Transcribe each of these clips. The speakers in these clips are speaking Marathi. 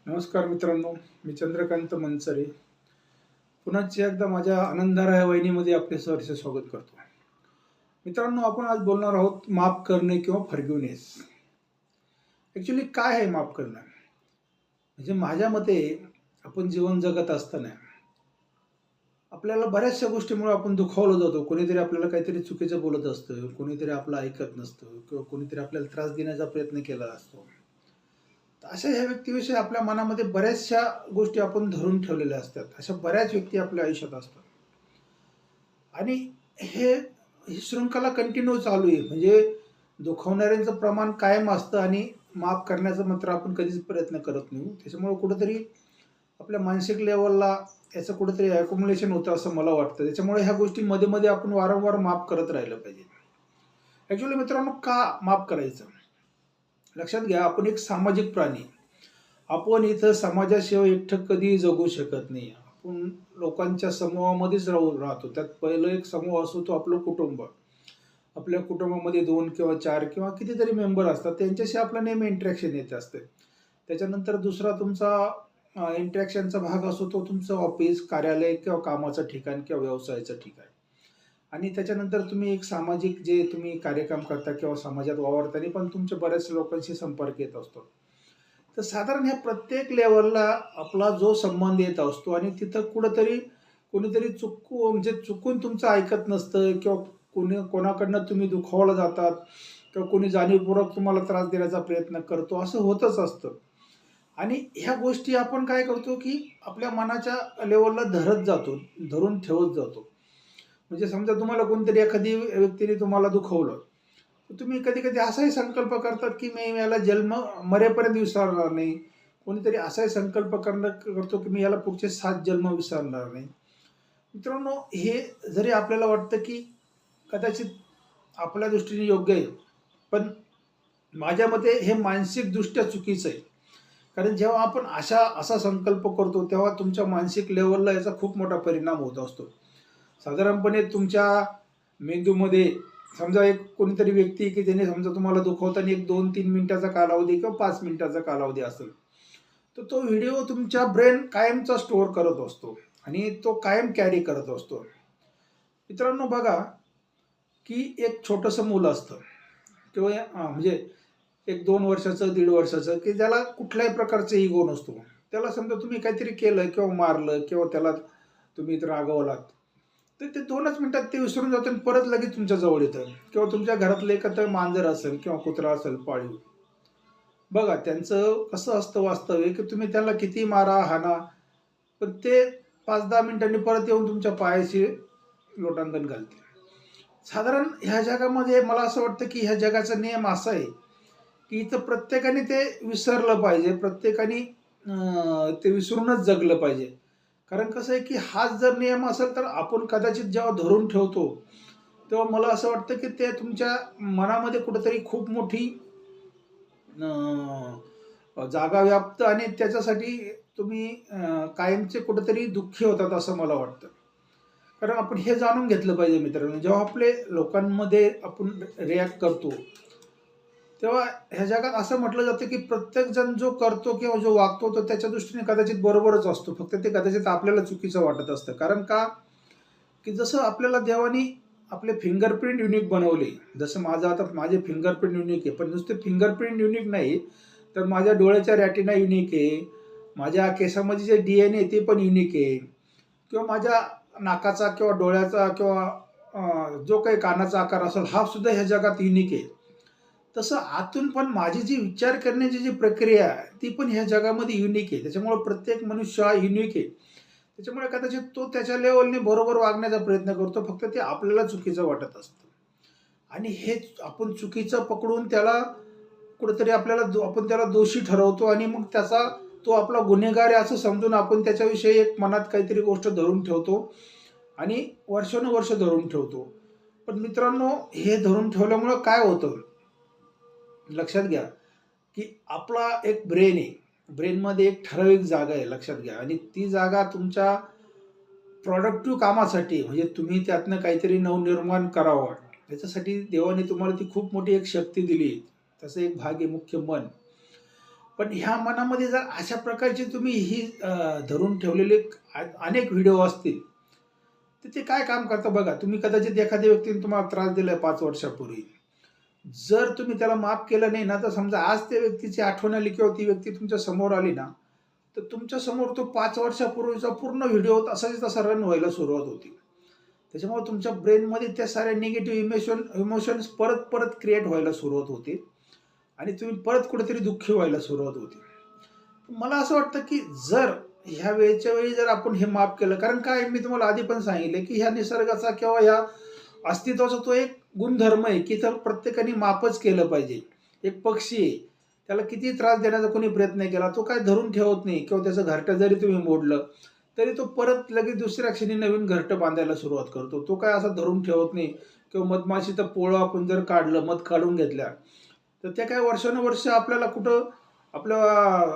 नमस्कार मित्रांनो, मी चंद्रकांत मनसरे. पुन्हा एकदा माझ्या आनंदारा या वहिनीमध्ये आपले सहर्ष स्वागत करतो. मित्रांनो, आपण आज बोलणार आहोत माफ करणे किंवा फॉरगिव्हनेस. ॲक्च्युअली काय आहे माफ करणं? म्हणजे माझ्या मते आपण जीवन जगत असताना आपल्याला बऱ्याचशा गोष्टीमुळे आपण दुखावलं जातो. कोणीतरी आपल्याला काहीतरी चुकीचं बोलत असतं, कोणीतरी आपलं ऐकत नसतं किंवा कोणीतरी आपल्याला त्रास देण्याचा प्रयत्न केला असतो. तर अशा ह्या व्यक्तीविषयी आपल्या मनामध्ये बऱ्याचशा गोष्टी आपण धरून ठेवलेल्या असतात. अशा बऱ्याच व्यक्ती आपल्या आयुष्यात असतात आणि हे ही शृंखला कंटिन्यू चालू आहे. म्हणजे दुखवणाऱ्यांचं प्रमाण कायम असतं आणि माफ करण्याचा मात्र आपण कधीच प्रयत्न करत नाही. त्याच्यामुळे कुठेतरी आपल्या मानसिक लेव्हलला याचं कुठेतरी अॅक्युम्युलेशन होतं असं मला वाटतं. त्याच्यामुळे ह्या गोष्टी मध्ये-मध्ये आपण वारंवार माफ करत राहिलं पाहिजे. ॲक्च्युअली मित्रांनो, का माफ करायचं? लक्षात घ्या, आपण एक सामाजिक प्राणी आहे. आपण इथं समाजाशिवाय एकटं कधीही जगू शकत नाही. आपण लोकांच्या समूहामध्येच राहतो. त्यात पहिलं एक समूह असतो तो आपलं कुटुंब. आपल्या कुटुंबामध्ये 2 किंवा 4 किंवा कितीतरी मेंबर असतात. त्यांच्याशी आपलं नेहमी इंटरॅक्शन येत असते. त्याच्यानंतर दुसरा तुमचा इंटरॅक्शनचा भाग असतो तो तुमचं ऑफिस, कार्यालय किंवा कामाचं ठिकाण किंवा व्यवसायाचं ठिकाण. आणि त्याच्यानंतर तुम्ही एक सामाजिक जे तुम्ही कार्यक्रम करता किंवा समाजात वावरताना पण तुमच्या बऱ्याच लोकांशी संपर्क येत असतो. तर साधारण ह्या प्रत्येक लेव्हलला आपला जो संबंध येत असतो आणि तिथं कुठेतरी कोणीतरी म्हणजे चुकून तुमचं ऐकत नसतं किंवा कोणाकडनं तुम्ही दुखावलं जातात किंवा कोणी जाणीवपूर्वक तुम्हाला त्रास देण्याचा प्रयत्न करतो, असं होतच असतं. आणि ह्या गोष्टी आपण काय करतो, की आपल्या मनाच्या लेव्हलला धरत जातो, धरून ठेवत जातो. म्हणजे समजा तुम्हाला कोणतरी एखादी व्यक्तीने तुम्हाला दुखवलं, तर तुम्ही कधी-कधी असाही संकल्प करतात, की मी याला मरेपर्यंत विसरणार नाही. कोणीतरी असाही संकल्प करतो, की मी याला पुढचे 7 जन्म विसरणार नाही. मित्रांनो, हे जरी आपल्याला वाटतं, की कदाचित आपल्या दृष्टीने योग्य आहे, पण माझ्या मते हे मानसिकदृष्ट्या चुकीचं आहे. कारण जेव्हा आपण असा संकल्प करतो, तेव्हा तुमच्या मानसिक लेव्हलला याचा खूप मोठा परिणाम होत असतो. साधारणपणे तुमच्या मेंदूमध्ये समजा एक कोणीतरी व्यक्ती की त्याने समजा तुम्हाला दुखवताना एक 2-3 मिनिटाचा कालावधी किंवा 5 मिनिटाचा कालावधी असेल, तर तो व्हिडिओ तुमच्या ब्रेन कायमचा स्टोअर करत असतो आणि तो कायम कॅरी करत असतो. मित्रांनो बघा, की एक छोटंसं मुलं असतं किंवा म्हणजे एक 2 वर्षाचं, 1.5 वर्षाचं, की ज्याला कुठल्याही प्रकारचा इगो नसतो. त्याला समजा तुम्ही काहीतरी केलं किंवा मारलं किंवा त्याला तुम्ही रागवलात, तर ते 2च मिनिटात ते विसरून जातं आणि परत लगेच तुमच्या जवळ येतं किंवा तुमच्या घरातलं एखादं मांजर असेल किंवा कुत्रा असेल पाळीव. बघा त्यांचं कसं असतं वास्तव्य, की तुम्ही त्याला किती मारा, हाणा, पण ते 5-10 मिनिटांनी परत येऊन तुमच्या पायाशी लोटांगण घालतील. साधारण ह्या जगामध्ये मला असं वाटतं, की ह्या जगाचा नियम असा आहे, की इथं प्रत्येकाने ते विसरलं पाहिजे. प्रत्येकाने ते विसरूनच जगलं पाहिजे. कारण कसं आहे, की हाच जर नियम असेल, तर आपण कदाचित जेव्हा धरून ठेवतो, तेव्हा मला असं वाटतं, की ते तुमच्या मनामध्ये कुठेतरी खूप मोठी जागा व्यापतं आणि त्याच्यासाठी तुम्ही कायमचे कुठेतरी दुःखी होतात असं मला वाटतं. कारण आपण हे जाणून घेतलं पाहिजे मित्रांनो, जेव्हा आपले लोकांमध्ये आपण रिॲक्ट करतो, तेव्हा ह्या जगात असं म्हटलं जातं, की प्रत्येकजण जो करतो किंवा जो वागतो, तो त्याच्या दृष्टीने कदाचित बरोबरच असतो. फक्त ते कदाचित आपल्याला चुकीचं वाटत असतं. कारण का? की जसं आपल्याला देवानी आपले फिंगरप्रिंट युनिक बनवले. जसं माझं आता माझे फिंगरप्रिंट युनिक आहे. पण नुसते फिंगरप्रिंट युनिक नाही, तर माझ्या डोळ्याच्या रेटिना युनिक आहे. माझ्या केसामध्ये जे DNA आहे ते पण युनिक आहे किंवा माझ्या नाकाचा किंवा डोळ्याचा किंवा जो काही कानाचा आकार असेल, हा सुद्धा ह्या जगात युनिक आहे. तसं आतून पण माझी जी विचार करण्याची जी प्रक्रिया आहे, ती पण ह्या जगामध्ये युनिक आहे. त्याच्यामुळे प्रत्येक मनुष्य हा युनिक आहे. त्याच्यामुळे कदाचित तो त्याच्या लेव्हलने बरोबर वागण्याचा प्रयत्न करतो. फक्त ते आपल्याला चुकीचं वाटत असतं. आणि हेच आपण चुकीचं पकडून त्याला कुठेतरी आपण त्याला दोषी ठरवतो आणि मग तो आपला गुन्हेगार आहे असं समजून आपण त्याच्याविषयी एक मनात काहीतरी गोष्ट धरून ठेवतो आणि वर्षानुवर्ष धरून ठेवतो. पण मित्रांनो, हे धरून ठेवल्यामुळं काय होतं? लक्षात घ्या, की आपला एक ब्रेन आहे. ब्रेनमध्ये एक ठराविक जागा आहे लक्षात घ्या आणि ती जागा तुमच्या प्रॉडक्टिव्ह कामासाठी म्हणजे तुम्ही त्यातनं काहीतरी नवनिर्माण करावं, याच्यासाठी देवाने तुम्हाला ती खूप मोठी एक शक्ती दिली आहे. त्याचा एक भाग आहे मुख्य मन. पण ह्या मनामध्ये जर अशा प्रकारची तुम्ही ही धरून ठेवलेले अनेक व्हिडिओ असतील, तर ते काय काम करतं बघा. तुम्ही कदाचित एखाद्या व्यक्तीने तुम्हाला त्रास दिलाय 5 वर्षापूर्वी. जर तुम्ही त्याला माफ केलं नाही ना, तर समजा आज त्या व्यक्तीची आठवण आली किंवा ती व्यक्ती तुमच्या समोर आली ना, तर तुमच्या समोर तो 5 वर्षापूर्वीचा पूर्ण व्हिडिओ तसाच तसा रन व्हायला सुरुवात होती. त्याच्यामुळे तुमच्या ब्रेनमध्ये त्या साऱ्या निगेटिव्ह इमोशन्स परत परत क्रिएट व्हायला सुरुवात होते आणि तुम्ही परत कुठेतरी दुःखी व्हायला सुरुवात होते. मला असं वाटतं की जर ह्या वेळच्या वेळी जर आपण हे माफ केलं, कारण काय मी तुम्हाला आधी पण सांगितलं की ह्या निसर्गाचा किंवा ह्या अस्तित्वाचा तो एक गुणधर्म आहे की तर प्रत्येकाने माफच केलं पाहिजे. एक पक्षी आहे, त्याला किती त्रास देण्याचा कोणी प्रयत्न केला, तो काय धरून ठेवत नाही किंवा त्याचं घरटं जरी तुम्ही मोडलं तरी तो परत लगेच दुसऱ्या क्षणी नवीन घरटं बांधायला सुरुवात करतो. तो काय असं धरून ठेवत नाही. किंवा मधमाशीचं पोळं आपण जर काढलं, मध काढून घेतल्या, तर त्या काय वर्षानुवर्ष आपल्याला कुठं आपल्या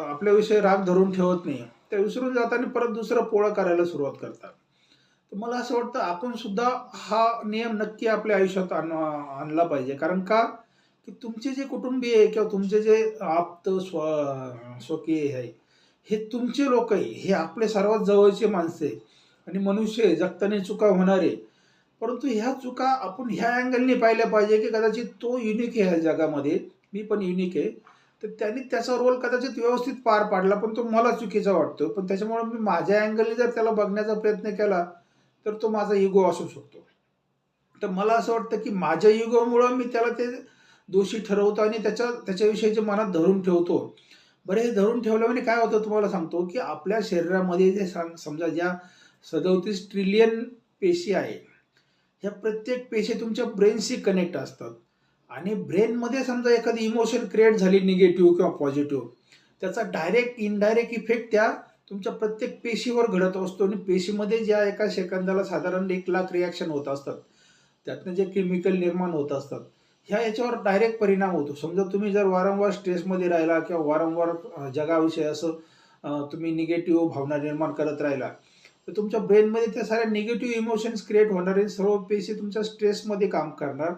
आपल्याविषयी राग धरून ठेवत नाही. त्या विसरून जातात आणि परत दुसरं पोळं करायला सुरुवात करतात. तर मला असं वाटतं आपण सुद्धा हा नियम नक्की आपल्या आयुष्यात आणला पाहिजे. कारण का? की तुमचे जे कुटुंबीय आहे किंवा तुमचे जे आप्त स्वकीय आहे, हे तुमचे लोक आहे. हे आपले सर्वात जवळचे माणसं आहे आणि मनुष्य आहे, जगताना चुका होणार आहे. परंतु ह्या चुका आपण ह्या अँगलने पाहिल्या पाहिजे की कदाचित तो युनिक आहे ह्या जगामध्ये, मी पण युनिक आहे. तर त्यांनी त्याचा रोल कदाचित व्यवस्थित पार पाडला, पण तो मला चुकीचा वाटतो. पण त्याच्यामुळे मी माझ्या अँगलने जर त्याला बघण्याचा प्रयत्न केला, तर तो माझा इगो असू शकतो. तर मला असं वाटतं की माझ्या इगोमुळं मी त्याला ते दोषी ठरवतो आणि त्याच्याविषयीचे मनात धरून ठेवतो. बरं, हे धरून ठेवल्यामुळे काय होतं तुम्हाला सांगतो, की आपल्या शरीरामध्ये जे समजा ज्या 37 ट्रिलियन पेशी आहे, ह्या प्रत्येक पेशी तुमच्या ब्रेनशी कनेक्ट असतात आणि ब्रेनमध्ये समजा एखादी इमोशन क्रिएट झाली निगेटिव्ह किंवा पॉझिटिव्ह, त्याचा डायरेक्ट इनडायरेक्ट इफेक्ट त्या तुमच्या प्रत्येक पेशीवर घडत असतो आणि पेशीमध्ये ज्या एका सेकंदाला साधारण 1,00,000 रिॲक्शन होत असतात, त्यातनं जे केमिकल निर्माण होत असतात, ह्या याच्यावर डायरेक्ट परिणाम होतो. समजा तुम्ही जर वारंवार स्ट्रेसमध्ये राहिला किंवा वारंवार जगाविषयी असं तुम्ही निगेटिव्ह भावना निर्माण करत राहिला, तर तुमच्या ब्रेनमध्ये त्या साऱ्या निगेटिव्ह इमोशन्स क्रिएट होणारे सर्व पेशी तुमच्या स्ट्रेसमध्ये काम करणार.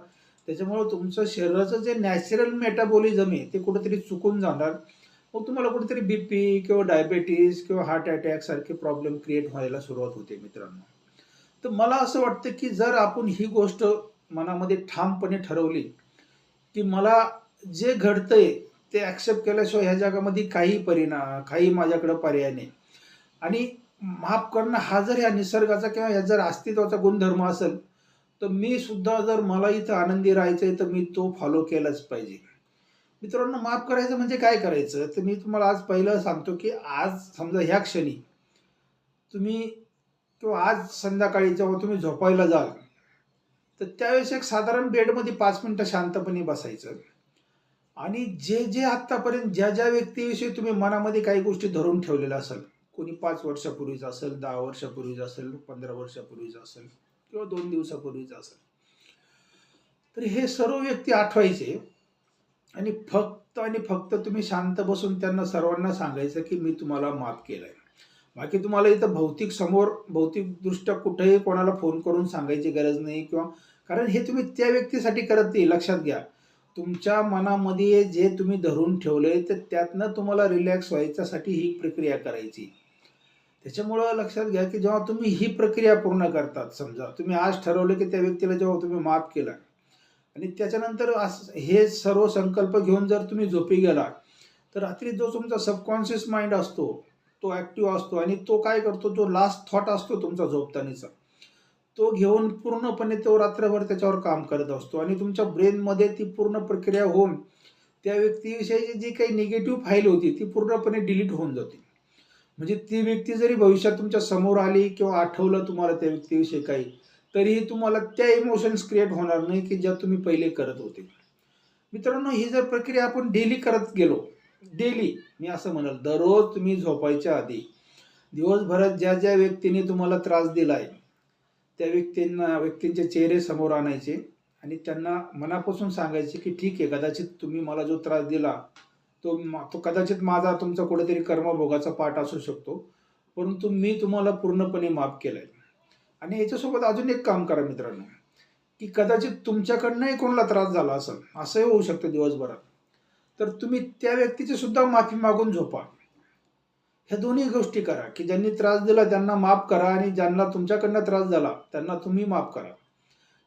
त्याच्यामुळं तुमचं शरीराचं जे नॅचरल मेटाबॉलिझम आहे ते कुठेतरी चुकून जाणार. मग तुम्हाला कुठेतरी बीपी किंवा डायबिटीज किंवा हार्ट अटॅक सारखे प्रॉब्लेम क्रिएट व्हायला सुरुवात होते मित्रांनो. तर मला असं वाटतं की जर आपण ही गोष्ट मनामध्ये ठामपणे ठरवली की मला जे घडतंय ते ॲक्सेप्ट केल्याशिवाय ह्या जगामध्ये काही माझ्याकडं पर्याय नाही आणि माफ करणं हा जर ह्या निसर्गाचा किंवा ह्या जर अस्तित्वाचा गुणधर्म असेल, तर मी सुद्धा जर मला इथं आनंदी राहायचंय तर मी तो फॉलो केलाच पाहिजे. मित्रांनो, माफ करायचं म्हणजे काय करायचं? तर मी तुम्हाला आज पहिलं सांगतो की आज समजा ह्या क्षणी तुम्ही किंवा आज संध्याकाळी जेव्हा तुम्ही झोपायला जाल, तर त्यावेळेस एक साधारण बेडमध्ये 5 मिनिटं शांतपणे बसायचं आणि जे जे आत्तापर्यंत ज्या व्यक्तीविषयी तुम्ही मनामध्ये काही गोष्टी धरून ठेवलेल्या असेल, कोणी 5 वर्षापूर्वीचं असेल, 10 वर्षापूर्वीचं असेल, 15 वर्षापूर्वीचं असेल किंवा 2 दिवसापूर्वीचं असेल, तर हे सर्व व्यक्ती आठवायचे आणि फक्त आणि फक्त तुम्ही शांत बसून त्यांना सर्वांना सांगायचं की मी तुम्हाला माफ केलंय. बाकी तुम्हाला इथं भौतिकदृष्ट्या कुठेही कोणाला फोन करून सांगायची गरज नाही किंवा कारण हे तुम्ही त्या व्यक्तीसाठी करत नाही. लक्षात घ्या, तुमच्या मनामध्ये जे तुम्ही धरून ठेवलंय तर त्यातनं तुम्हाला रिलॅक्स व्हायच्यासाठी ही प्रक्रिया करायची. त्याच्यामुळं लक्षात घ्या की जेव्हा तुम्ही ही प्रक्रिया पूर्ण करतात, समजा तुम्ही आज ठरवलं की त्या व्यक्तीला जेव्हा तुम्ही माफ केलं आणि त्याच्यानंतर हे सर्व संकल्प घेऊन जर तुम्ही झोपी गेला, तर रात्री जो तुमचा सबकॉन्शियस माइंड असतो तो ॲक्टिव्ह असतो आणि तो काय करतो, जो लास्ट थॉट असतो तुमचा झोपतानाचा, तो घेऊन पूर्णपणे तो रात्रभर त्याच्यावर काम करत असतो आणि तुमच्या ब्रेनमध्ये ती पूर्ण प्रक्रिया होऊन त्या व्यक्तीविषयीची जी काही निगेटिव्ह फाईल होती ती पूर्णपणे डिलीट होऊन जाते. म्हणजे ती व्यक्ती जरी भविष्यात तुमच्या समोर आली किंवा आठवलं तुम्हाला त्या व्यक्तीविषयी काही, तरीही तुम्हाला त्या इमोशन्स क्रिएट होणार नाही की ज्या तुम्ही पहिले करत होते. मित्रांनो, ही जर प्रक्रिया आपण डेली करत गेलो, डेली मी असं म्हणेल, दररोज तुम्ही झोपायच्या आधी दिवसभरात ज्या व्यक्तीने तुम्हाला त्रास दिलाय त्या व्यक्तींचे चेहरे समोर आणायचे आणि त्यांना मनापासून सांगायचे की ठीक आहे, कदाचित तुम्ही मला जो त्रास दिला तो कदाचित माझा तुमचा कुठेतरी कर्मभोगाचा पाठ असू शकतो, परंतु मी तुम्हाला पूर्णपणे माफ केलंय. आणि याच्यासोबत अजून एक काम करा मित्रांनो, की कदाचित तुमच्याकडनंही कोणाला त्रास झाला असेल, असंही होऊ शकतं दिवसभरात. तर तुम्ही त्या व्यक्तीची सुद्धा माफी मागून झोपा. ह्या दोन्ही गोष्टी करा, की ज्यांनी त्रास दिला त्यांना माफ करा आणि ज्यांना तुमच्याकडनं त्रास झाला त्यांना तुम्ही माफ करा.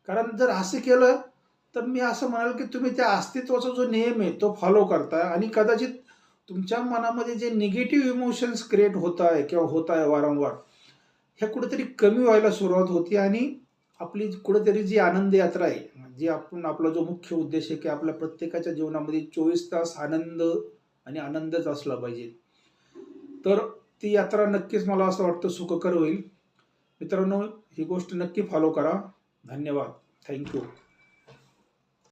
कारण जर असं केलं तर मी असं म्हणाल, की तुम्ही त्या अस्तित्वाचा जो नियम आहे तो फॉलो करताय आणि कदाचित तुमच्या मनामध्ये जे निगेटिव्ह इमोशन्स क्रिएट होत आहे किंवा होत आहे वारंवार, हे कुठेतरी कमी व्हायला सुरुवात होती आणि आपली कुठेतरी जी आनंद यात्रा आहे, जी आपण आपला जो मुख्य उद्देश आहे, की आपल्या प्रत्येकाच्या जीवनामध्ये 24 तास आनंद आणि आनंदच असला पाहिजे. तर ती यात्रा नक्कीच मला असं वाटतं सुखकर होईल. मित्रांनो, ही गोष्ट नक्की फॉलो करा. धन्यवाद. Thank you.